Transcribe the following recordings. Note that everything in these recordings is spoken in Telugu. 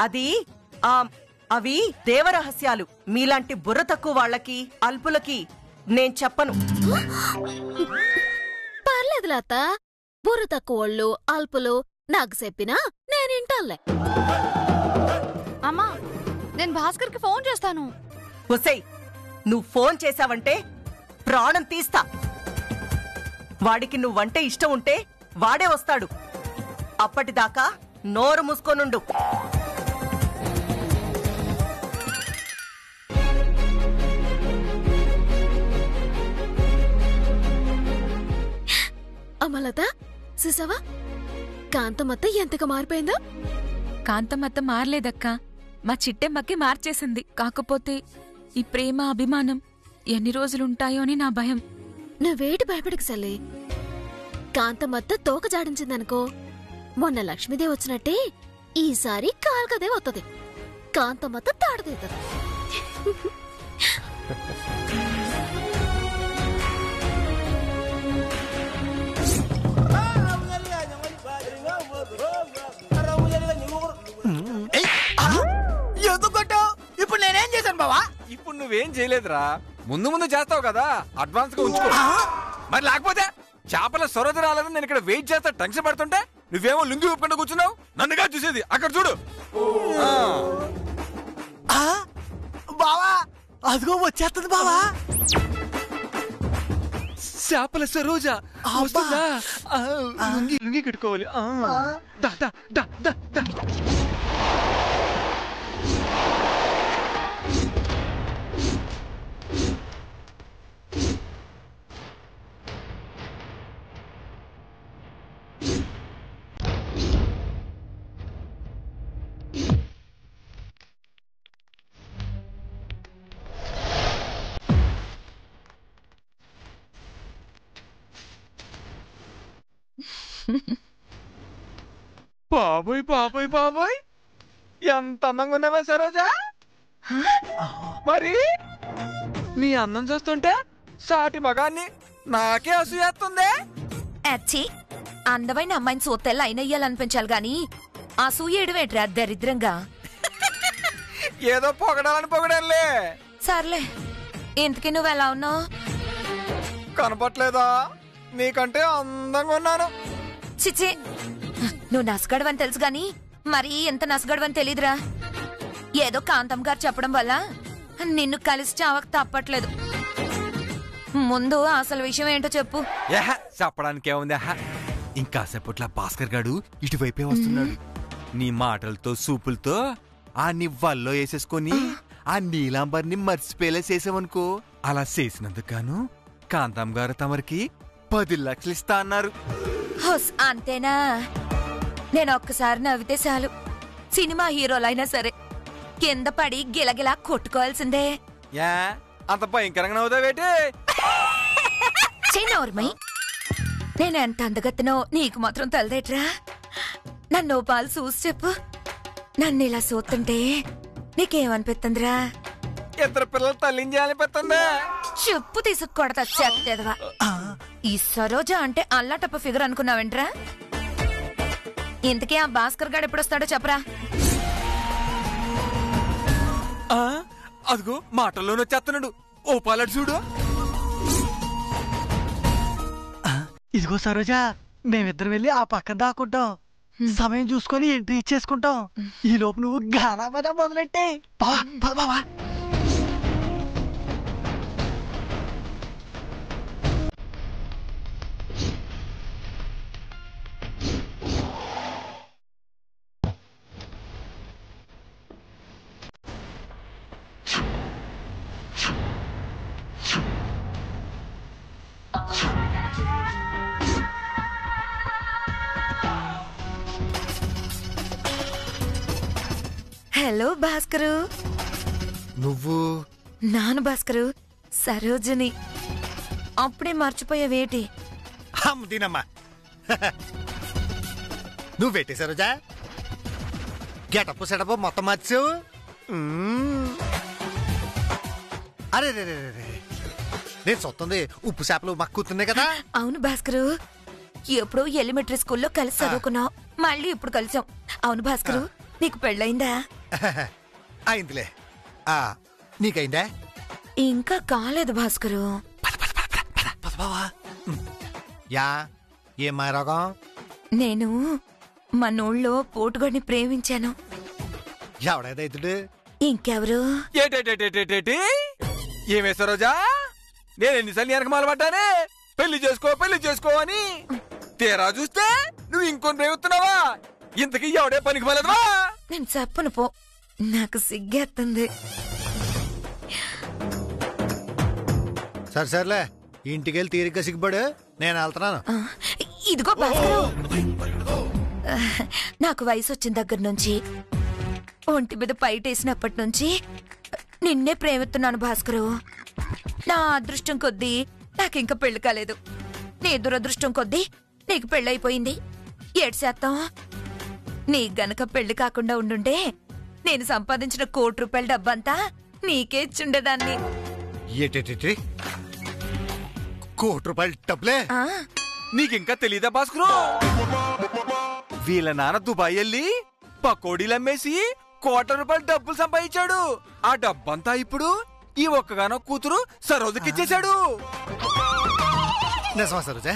అది అవి దేవరహస్యాలు. మీలాంటి బుర్ర తక్కువ వాళ్ళకి, అల్పులకి నేను చెప్పను. పర్లేదు లత, బుర్ర తక్కువోళ్ళు, అల్పులు నాకు చెప్పినా నేనింటాలే. అమ్మా, నేను భాస్కర్ కి ఫోన్ చేస్తాను. ఒసేయ్, నువ్వు ఫోన్ చేశావంటే ప్రాణం తీస్తా. వాడికి నువ్వంటే ఇష్టం ఉంటే వాడే వస్తాడు. అప్పటిదాకా నోరు మూసుకోనుండు. అమలత, చూసావా కాంతమత్త ఎంతగా మారిపోయిందో? కాంతమత్త మారలేదక్కా, మా చిట్టెమ్మకి మార్చేసింది. కాకపోతే ఈ ప్రేమ, అభిమానం ఎన్ని రోజులుంటాయో అని నా భయం. నువ్వేటి భయపడకు సల్లి. కాంతమత్త తోక జాడించిందనుకో, మొన్న లక్ష్మీదేవి వచ్చినట్టే ఈసారి కాల్కదే వస్తుంది. కాంతమత్త తాడదేతుంది. ఇప్పుడు నేనేం చేశాను బావా? ఇప్పుడు నువ్వేం చేయలేదురా, ముందు ముందు చేస్తావు కదా, అడ్వాన్స్ గా ఉంచుకో. మరి లేకపోతే చేపల సొరద రాలని నేను ఇక్కడ వెయిట్ చేస్తా టెన్షన్ పడుతుంటే నువ్వేమో లుంగి ఊపుకుంటూ కూర్చున్నావు. నన్నుగా చూసేది అక్కడ చూడు. బావా అదిగో వచ్చేస్తుంది బావా. చేపల సరోజ వస్తుందా? లుంగి కట్టుకోవాలి. బాబోయ్ బాబోయ్ బాబోయ్, ఎంత అందంగా ఉన్నావా సరోజా. మరి నీ అందం చూస్తుంటే సాటి మగాన్ని నాకే అసూయేస్తుంది. అచ్చి, అందమైన అమ్మాయిని సూత్తెల్లా అయినయ్యాలనిపించాలి గాని అసూయేడువేట్రా దరిద్రంగా. ఏదో పొగడాలని పొగడాలే. సర్లే, ఇంతకీ నువ్వెలా ఉన్నావు? కనపట్లేదా? నీకంటే అందంగా ఉన్నాను. చిచి, నువ్వు నసగడవని తెలుసు గాని మరీ ఎంత నసగడవని తెలీదురా. ఏదో కాంతం గారు చెప్పడం వల్ల నిన్ను కలిసి చావక తప్పట్లేదు. ముందు అసలు విషయం ఏంటో చెప్పు. చెప్పడానికి ఏముంది, ఇంకాసేపట్లా భాస్కర్ గాడు ఇటువైపే వస్తున్నాడు. నీ మాటలతో సూపులతో ఆ నివ్వల్లో వేసేసుకొని ఆ నీలాంబర్ని మర్చిపోయేలా చేసావనుకో. అలా చేసినందుకు గాను కాంతం గారు తమరికి 10 లక్షలు ఇస్తా అన్నారు. హోస్, అంతేనా? నేను ఒక్కసారి నవ్వితే చాలు, సినిమా హీరోలైనా సరే కింద పడి గిలగిలా కొట్టుకోవాల్సిందే. యా, అంత భయంకరంగా నవ్వుతావేటి? చిన్నోర్మై, నేనెంత అందగత్తనో నీకు మాత్రం తెలదేట్రా. నన్ను పాలు చూసి చెప్పు. నన్ను ఇలా చూస్తుంటే నీకేమనిపిస్తుందిరా? ఇద్దరు పిల్లలు తల్లించాలనిపిస్తుంది. చెప్పు తీసుకొడతా చెత్తెదవా. ఈ సరోజ అంటే అల్లాటప్ప ఫిగర్ అనుకున్నావేంట్రా? ఇంతకీ ఆ భాస్కర్ గాడు ఎప్పుడొస్తాడో చెప్పరా. అదిగో మాటల్లోనే వచ్చేస్తున్నాడు. ఓ పాలడు చూడు. ఇదిగో సరోజా, మేమిద్దరం వెళ్ళి ఆ పక్కన దాక్కుంటాం. సమయం చూసుకొని ఎంట్రీ ఇచ్చేసుకుంటాం. ఈ లోపు నువ్వు గానా పద మొదలెట్టే. బావా హలో భాస్కరు. నువ్వు? నాను భాస్కరు, సరోజని. అప్పుడే మర్చిపోయావేటి? దీనమ్మా, నువ్వేటి సరోజా? గెటప్పు సెటప్పు మొత్తం మార్చావు. అరే రే రే రే, నేను సొత్తుంది ఉప్పు చేపలు మక్కుతున్నాయి కదా. అవును భాస్కరు, ఎప్పుడో ఎలిమెంటరీ స్కూల్లో కలిసి చదువుకున్నావు, మళ్ళీ ఇప్పుడు కలిసాం. అవును భాస్కరు, నీకు పెళ్ళయిందా? అయిందిలే. నీకైందా? ఇంకా కాలేదు భాస్కరు. యా ఏం మాయరోగం? నేను మనోళ్ళో పోటుగాడిని ప్రేమించాను. ఎవడైతుడు? ఇంకెవరు? ఏమే సరోజా, నేను ఎన్నిసార్లు వెనకమాల పడ్డానే పెళ్లి చేసుకో అని. తీరా చూస్తే నువ్వు ఇంకొని ప్రేమిస్తున్నావా? ఇంతకీ ఎవడే పనికి పోలేదువా? నేను చెప్పను పో, నాకు సిగ్గేస్తుంది. సర్లే ఇంటికెళ్ళి తీరిగ్గా సిగ్గుపడు, నేను వెళ్తున్నాను. ఇదిగో భాస్కరు, నాకు వయసు వచ్చిన దగ్గర నుంచి, ఒంటి మీద పైటేసినప్పటి నుంచి నిన్నే ప్రేమిస్తున్నాను భాస్కరు. నా అదృష్టం కొద్దీ నాకింక పెళ్లి కాలేదు. నీ దురదృష్టం కొద్దీ నీకు పెళ్ళైపోయింది. 7% నీకు గనక పెళ్లి కాకుండా ఉండుంటే నేను సంపాదించిన ₹1,00,00,000 డబ్బంతా నీకే ఇచ్చుండేదాన్ని. ₹1,00,00,000 డబ్బులే? నీకింకా తెలీదా భాస్కరు? వీళ్ళ నాన్న దుబాయ్ వెళ్ళి పకోడీలమ్మేసి ₹1,00,00,000 డబ్బులు సంపాదించాడు. ఆ డబ్బంతా ఇప్పుడు ఈ ఒక్కగానో కూతురు సరోజకిచ్చేశాడు. నిజమా సరోజా?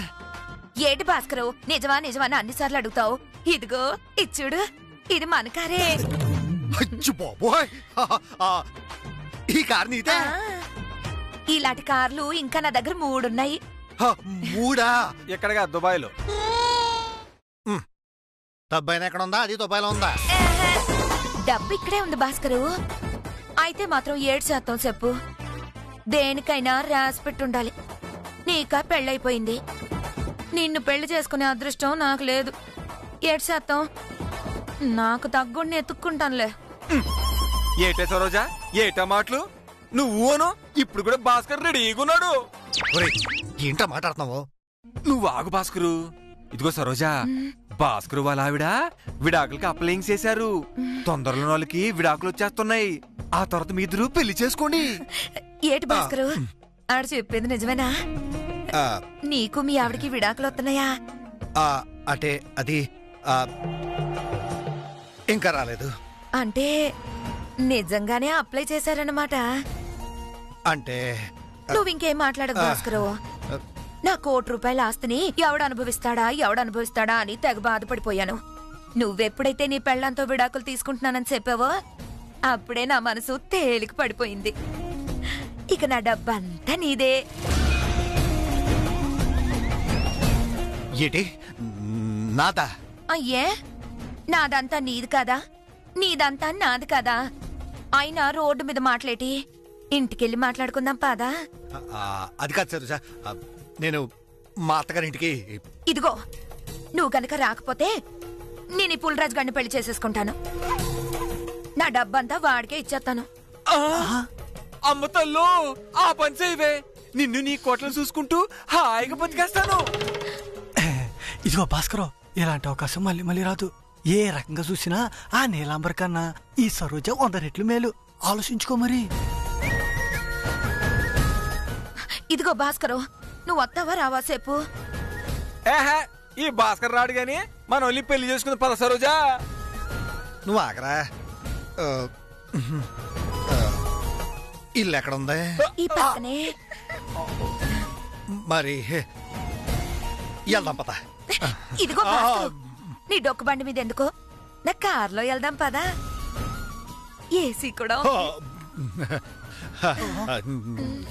ఏటి భాస్కరు, నిజమా అని అన్నిసార్లు అడుగుతావు. ఇదిగో ఇచ్చుడు, ఇది మన కారే. ఈ కారు నీదే? ఇలాంటి కార్లు ఇంకా నా దగ్గర 3 ఉన్నాయి. 3? ఎక్కడగా దుబాయ్లో. డబ్బైనా ఎక్కడ ఉందా? అది దుబాయ్లో ఉందా? డబ్బు ఇక్కడే ఉంది భాస్కరు. అయితే మాత్రం 7% చెప్పు. దేనికైనా రాసి పెట్టుండాలి. నీకా పెళ్ళైపోయింది. నిన్ను పెళ్లి చేసుకునే అదృష్టం నాకు లేదు. 7% నాకు తగ్గుడిని ఎత్తుక్కుంటానులే. ఏటే సరోజా, ఏటా మాటలు? నువ్వును ఇప్పుడు కూడా భాస్కర్ రెడీగున్నాడు. ఏంటో మాట్లాడుతున్నావు? నువ్వు ఆగు భాస్కరు. ఇదిగో సరోజా, భాస్కరు వాళ్ళ ఆవిడ విడాకులకి అప్లైయింగ్ చేశారు. తొందరలో వాళ్ళకి విడాకులు వచ్చేస్తున్నాయి. ఆ తర్వాత మీ ఇద్దరు పెళ్లి చేసుకోండి. ఏటి భాస్కరు, ఆడ చెప్పింది నిజమేనా? నీకు మీ ఆవిడకి విడాకులు వస్తున్నాయా? అంటే అది ఇంకా రాలేదు. అంటే నిజంగానే అప్లై చేశారన్నమాట. అంటే నువ్వింకేం మాట్లాడకు భాస్కరు. నా ₹1,00,00,000 ఆస్తిని ఎవడు అనుభవిస్తాడా అని తెగ బాధపడిపోయాను. నువ్వెప్పుడైతే నీ పెళ్ళంతో విడాకులు తీసుకుంటున్నానని చెప్పావో అప్పుడే నా మనసు తేలిక పడిపోయింది. ఇక నా డబ్బంతా నీదే. ఏంటి నాదా? అయ్యే, నాదంతా నీది కాదా? నీదంతా నాది కాదా? అయినా రోడ్డు మీద మాట్లాడి ఇంటికెళ్ళి మాట్లాడుకుందాం పాదా? అది కాదు సరోజా, నేను మా అత్తగారింటికి. ఇదిగో, నువ్వు గనక రాకపోతే నేను ఈ పుల్రాజ్ గారిని పెళ్లి చేసేసుకుంటాను. నా డబ్బంతా వాడికే ఇచ్చేస్తాను. అమ్మ తల్లో, ఆ పని చేయవే. నిన్ను నీ కోట్లను చూసుకుంటూ హాయిగా బతికేస్తాను. ఇదిగో భాస్కరు, ఇలాంటి అవకాశం మళ్ళీ మళ్ళీ రాదు. ఏ రకంగా చూసినా ఆ నీలాంబర్ కన్నా ఈ సరోజ 100 రెట్లు మేలు. ఆలోచించుకో మరి. ఇదిగో భాస్కరు, నువ్వు వస్తావా రావా సేపు? ఈ భాస్కర్ రాడు గాని మన ఒళ్ళి పెళ్లి చేసుకుని పద సరోజా. నువ్వు ఆగరా. ఇల్లు ఎక్కడ ఉంది? ఈ పక్కనే. మరి వెళ్దాం పద. ఇదిగో భాస్కరు, నీ డొక్కు బండి మీద ఎందుకో, నా కార్లో వెళ్దాం పదా. ఏసీ కూడా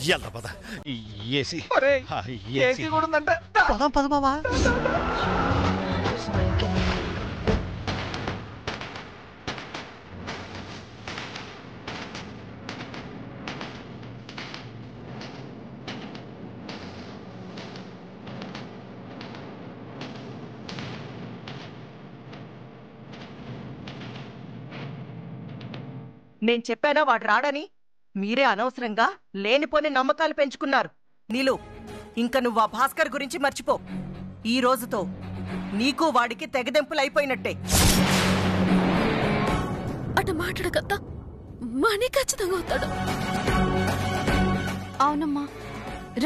వెళ్దాం పద. ఏసీ కూడా ఉందంట. పదం పద బావా. నేను చెప్పానా వాడు రాడని? మీరే అనవసరంగా లేనిపోని నమ్మకాలు పెంచుకున్నారు. నీలు, ఇంక నువ్వు ఆ భాస్కర్ గురించి మర్చిపో. ఈ రోజుతో నీకు వాడికి తెగదెంపులు అయిపోయినట్టే. అటు మాట్లాడకత్తా, మనీ ఖచ్చితంగా అవుతాడు. అవునమ్మా,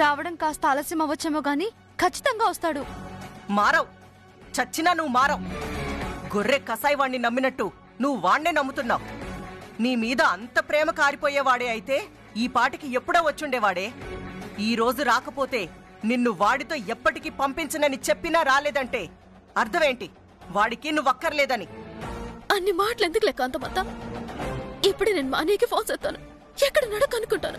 రావడం కాస్త ఆలస్యం అవ్వచ్చేమో గాని ఖచ్చితంగా వస్తాడు. మారవ్, చచ్చినా నువ్వు మారవ్. గొర్రె కసాయి వాణ్ణి నమ్మినట్టు నువ్వు వాణ్ణే నమ్ముతున్నావు. నీ మీద అంత ప్రేమ కారిపోయేవాడే అయితే ఈ పాటికి ఎప్పుడో వచ్చుండేవాడే. ఈ రోజు రాకపోతే నిన్ను వాడితో ఎప్పటికీ పంపించనని చెప్పినా రాలేదంటే అర్థమేంటి? వాడికి నువ్వక్కర్లేదని. అన్ని మాటలు ఎందుకు కాంతమత్త? ఇప్పుడే నేను మానేకి ఫోన్ చేస్తాను. ఎక్కడ నడకనుకుంటాను.